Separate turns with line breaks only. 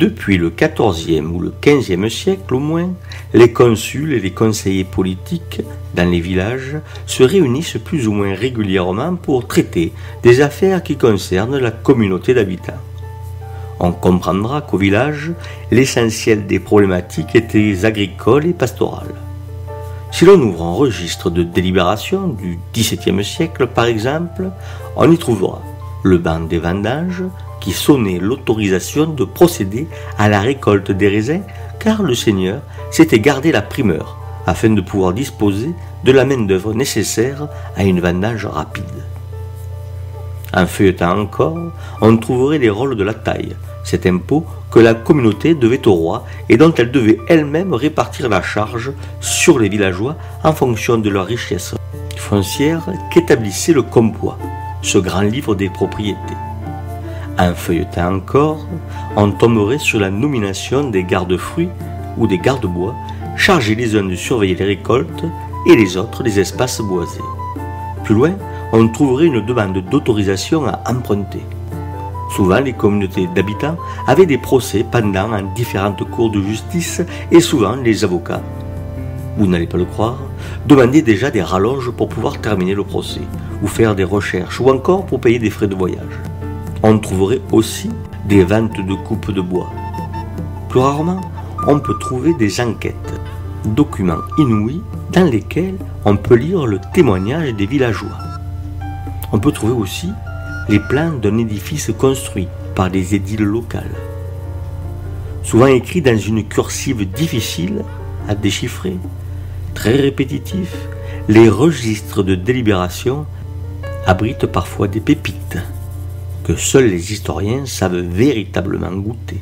Depuis le XIVe ou le XVe siècle au moins, les consuls et les conseillers politiques dans les villages se réunissent plus ou moins régulièrement pour traiter des affaires qui concernent la communauté d'habitants. On comprendra qu'au village, l'essentiel des problématiques était agricole et pastorale. Si l'on ouvre un registre de délibération du XVIIe siècle par exemple, on y trouvera le ban des vendanges qui sonnait l'autorisation de procéder à la récolte des raisins car le seigneur s'était gardé la primeur afin de pouvoir disposer de la main-d'œuvre nécessaire à une vendange rapide. En feuilletant encore, on trouverait les rôles de la taille, cet impôt que la communauté devait au roi et dont elle devait elle-même répartir la charge sur les villageois en fonction de leur richesse foncière qu'établissait le compois, ce grand livre des propriétés. En feuilletant encore, on tomberait sur la nomination des gardes-fruits ou des gardes-bois, chargés les uns de surveiller les récoltes et les autres les espaces boisés. Plus loin, on trouverait une demande d'autorisation à emprunter. Souvent, les communautés d'habitants avaient des procès pendant en différentes cours de justice et souvent les avocats, vous n'allez pas le croire, demandaient déjà des rallonges pour pouvoir terminer le procès, ou faire des recherches, ou encore pour payer des frais de voyage. On trouverait aussi des ventes de coupes de bois. Plus rarement, on peut trouver des enquêtes, documents inouïs dans lesquels on peut lire le témoignage des villageois. On peut trouver aussi les plans d'un édifice construit par des édiles locales. Souvent écrits dans une cursive difficile à déchiffrer, très répétitif, les registres de délibération abritent parfois des pépites que seuls les historiens savent véritablement goûter.